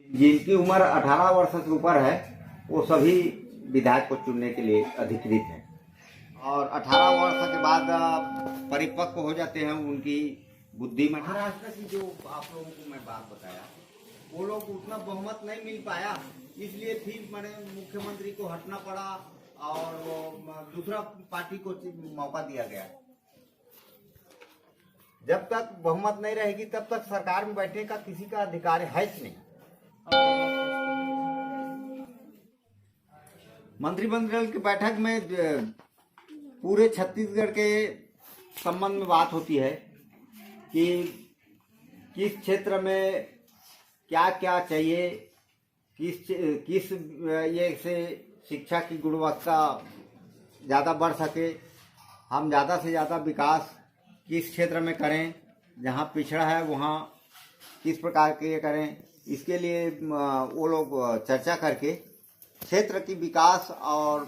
जिनकी उम्र 18 वर्ष से ऊपर है वो सभी विधायक को चुनने के लिए अधिकृत हैं और 18 वर्ष के बाद परिपक्व हो जाते हैं। उनकी बुद्धि में महाराष्ट्र की जो आप लोगों को मैं बात बताया, वो लोग उतना बहुमत नहीं मिल पाया, इसलिए फिर मैंने मुख्यमंत्री को हटना पड़ा और दूसरा पार्टी को मौका दिया गया। जब तक बहुमत नहीं रहेगी तब तक सरकार में बैठने का किसी का अधिकार है ही नहीं। मंत्रिमंडल की बैठक में पूरे छत्तीसगढ़ के संबंध में बात होती है कि किस क्षेत्र में क्या क्या चाहिए, किस ये से शिक्षा की गुणवत्ता ज़्यादा बढ़ सके, हम ज़्यादा से ज़्यादा विकास किस क्षेत्र में करें, जहाँ पिछड़ा है वहाँ किस प्रकार के करें। इसके लिए वो लोग चर्चा करके क्षेत्र की विकास और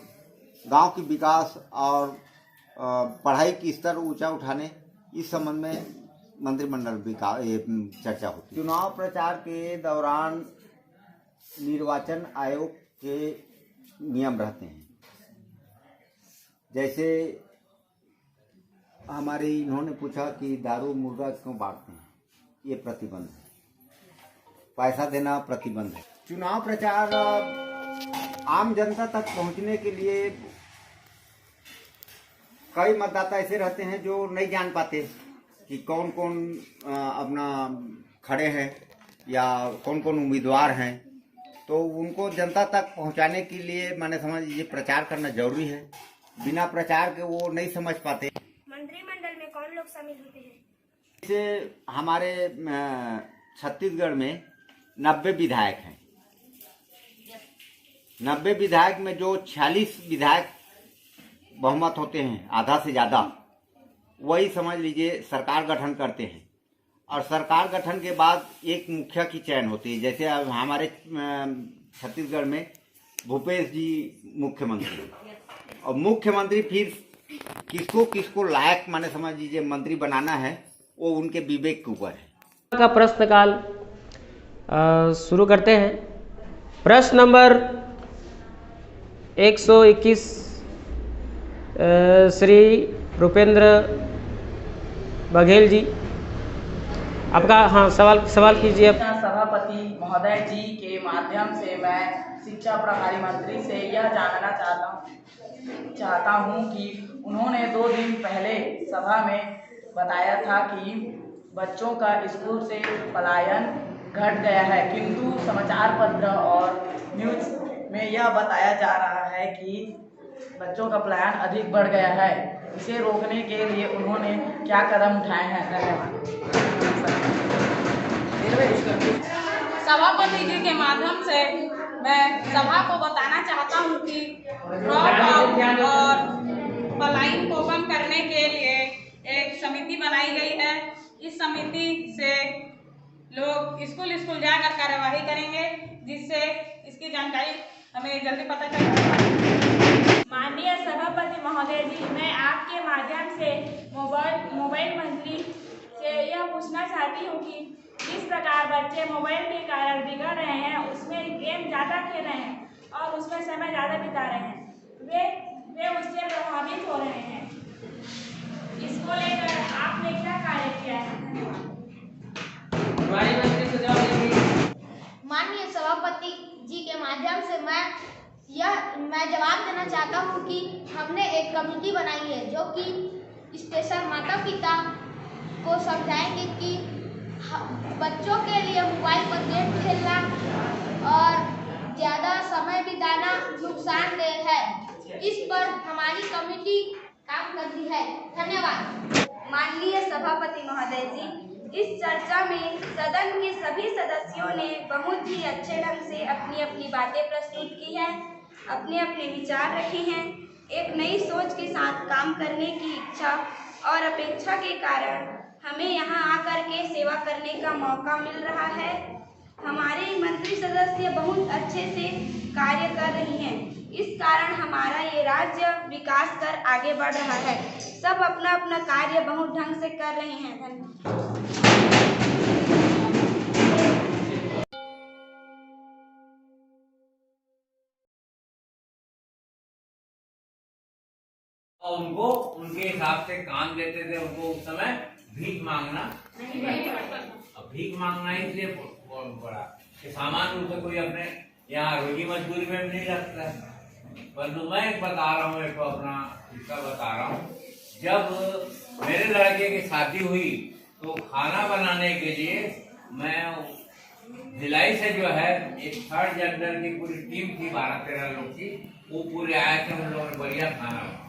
गांव की विकास और पढ़ाई की स्तर ऊंचा उठाने, इस संबंध में मंत्रिमंडल चर्चा होती है। चुनाव प्रचार के दौरान निर्वाचन आयोग के नियम रहते हैं, जैसे हमारे इन्होंने पूछा कि दारू मुर्गा क्यों बांटते हैं, ये प्रतिबंध है, पैसा देना प्रतिबंध है। चुनाव प्रचार आम जनता तक पहुंचने के लिए कई मतदाता ऐसे रहते हैं जो नहीं जान पाते कि कौन कौन अपना खड़े हैं या कौन कौन उम्मीदवार हैं, तो उनको जनता तक पहुंचाने के लिए मैंने समझ ये प्रचार करना जरूरी है। बिना प्रचार के वो नहीं समझ पाते। मंत्रिमंडल में कौन लोग शामिल होते हैं? जैसे हमारे छत्तीसगढ़ में 90 विधायक हैं। 90 विधायक में जो 46 विधायक बहुमत होते हैं, आधा से ज़्यादा, वही समझ लीजिए सरकार गठन करते हैं। और सरकार गठन के बाद एक मुखिया की चयन होती है। जैसे अब हमारे छत्तीसगढ़ में भूपेश जी मुख्यमंत्री, और मुख्यमंत्री फिर किसको किसको लायक माने समझ लीजिए मंत्री बनाना है, वो उनके विवेक के ऊपर है। का प्रश्नकाल शुरू करते हैं। प्रश्न नंबर 121 श्री रुपेंद्र बघेल जी, आपका सवाल कीजिए। सभापति महोदय जी के माध्यम से मैं शिक्षा प्रभारी मंत्री से यह जानना चाहता हूं कि उन्होंने 2 दिन पहले सभा में बताया था कि बच्चों का स्कूल से पलायन घट गया है, किंतु समाचार पत्र और न्यूज में यह बताया जा रहा है कि बच्चों का पलायन अधिक बढ़ गया है। इसे रोकने के लिए उन्होंने क्या कदम उठाए हैं? धन्यवाद। सभापति जी के माध्यम से मैं सभा को बताना चाहता हूं कि ड्रॉप आउट और पलायन को कम करने के लिए एक समिति बनाई गई है। इस समिति से लोग स्कूल जाकर कार्यवाही करेंगे, जिससे इसकी जानकारी हमें जल्दी पता चलेगी। माननीय सभापति महोदय जी, मैं आपके माध्यम से मोबाइल मंत्री से यह पूछना चाहती हूँ कि जिस प्रकार बच्चे मोबाइल के कारण बिगड़ रहे हैं, उसमें गेम ज़्यादा खेल रहे हैं और उसमें समय ज़्यादा बिता रहे हैं, वे उससे प्रभावित हो रहे हैं। इसको लेकर आपने क्या कार्य किया है? माननीय सभापति जी के माध्यम से मैं जवाब देना चाहता हूँ कि हमने एक कमेटी बनाई है जो कि स्पेशल माता पिता को समझाएंगे कि बच्चों के लिए मोबाइल पर गेम खेलना और ज़्यादा समय बिताना नुकसानदेह है। इस पर हमारी कमेटी काम करती है। धन्यवाद। माननीय सभापति महोदय जी, इस चर्चा में सदन के सभी सदस्यों ने बहुत ही अच्छे ढंग से अपनी अपनी बातें प्रस्तुत की हैं, अपने अपने विचार रखे हैं। एक नई सोच के साथ काम करने की इच्छा और अपेक्षा के कारण हमें यहाँ आकर के सेवा करने का मौका मिल रहा है। हमारे मंत्री सदस्य बहुत अच्छे से कार्य कर रही हैं। इस कारण हमारा ये राज्य विकास कर आगे बढ़ रहा है। सब अपना अपना कार्य बहुत ढंग से कर रहे हैं। धन्यवाद। और उनको उनके हिसाब से काम देते थे। उनको उस समय भीख मांगना नहीं पड़ता। अब भीख मांगना इसलिए पड़ा कि सामान्य रूप से कोई अपने यहाँ रोजी मजदूरी में भी नहीं रखता है। परंतु मैं बता रहा हूँ, एक अपना किस्सा बता रहा हूँ। जब मेरे लड़के की शादी हुई तो खाना बनाने के लिए मैं भिलाई से जो है एक थर्ड जेंडर की पूरी टीम थी, 12-13 लोग थी, वो पूरे आए थे। उन लोगों ने बढ़िया खाना बना।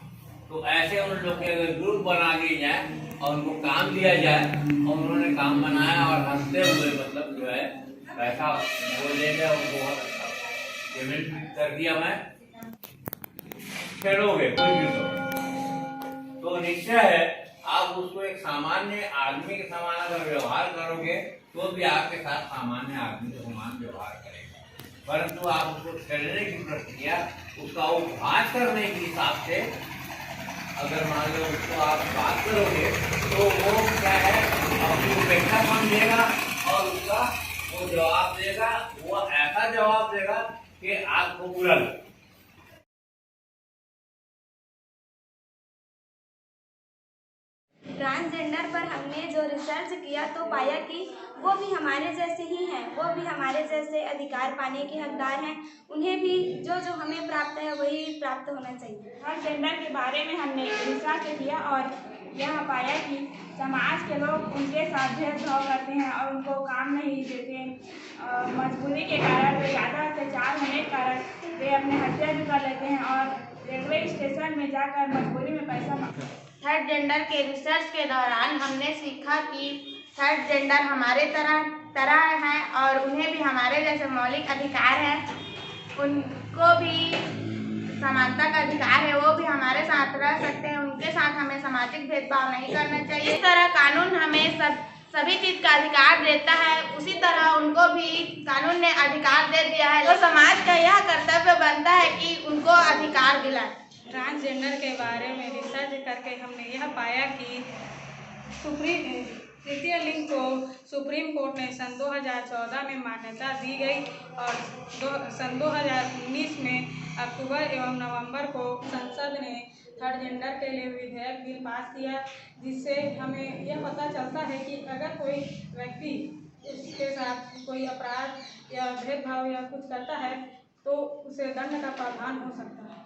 तो ऐसे उन लोग के अगर ग्रुप बना लिए जाए और उनको काम दिया जाए, और उन्होंने काम बनाया और हंसते हुए मतलब जो है पैसा वो ले गया और बहुत अच्छा पेमेंट कर दिया। मैं खेलोगे कोई भी तो निश्चय है आप उसको एक सामान्य आदमी के समान अगर व्यवहार करोगे तो भी आपके साथ सामान्य आदमी के समान व्यवहार करेगा। परंतु आप उसको छेड़ने की प्रक्रिया, उसका उपहास करने के हिसाब से अगर मान लो उसको आप बात करोगे तो वो क्या है, अपनी उपेक्षा समझेगा और उसका वो जवाब देगा, वो ऐसा जवाब देगा कि आपको बुरा लगे। ट्रांसजेंडर पर हमने जो रिसर्च किया तो पाया कि वो भी हमारे जैसे ही हैं, वो भी हमारे जैसे अधिकार पाने के हकदार हैं। उन्हें भी जो जो हमें प्राप्त है वही प्राप्त होना चाहिए। ट्रांसजेंडर के बारे में हमने रिसर्च किया और यह पाया कि समाज के लोग उनके साथ भेदभाव करते हैं और उनको काम नहीं देते। मजबूरी के कारण वे ज़्यादा अत्याचार होने के कारण वे अपने हत्या भी कर लेते हैं और रेलवे स्टेशन में जाकर मजबूरी में पैसा। थर्ड जेंडर के रिसर्च के दौरान हमने सीखा कि थर्ड जेंडर हमारे तरह है और उन्हें भी हमारे जैसे मौलिक अधिकार है। उनको भी समानता का अधिकार है, वो भी हमारे साथ रह सकते हैं। उनके साथ हमें सामाजिक भेदभाव नहीं करना चाहिए। इस तरह कानून हमें सभी चीज़ का अधिकार देता है, उसी तरह उनको भी कानून ने अधिकार दे दिया है। तो समाज का यह कर्तव्य बनता है कि उनको अधिकार दिलाए। ट्रांसजेंडर के बारे में रिसर्च करके हमने यह पाया कि तृतीय लिंग को सुप्रीम कोर्ट ने सन 2014 में मान्यता दी गई और सन 2019 में अक्टूबर एवं नवंबर को संसद ने थर्ड जेंडर के लिए विधेयक बिल पास किया, जिससे हमें यह पता चलता है कि अगर कोई व्यक्ति उसके साथ कोई अपराध या भेदभाव या कुछ करता है तो उसे दंड का प्रावधान हो सकता है।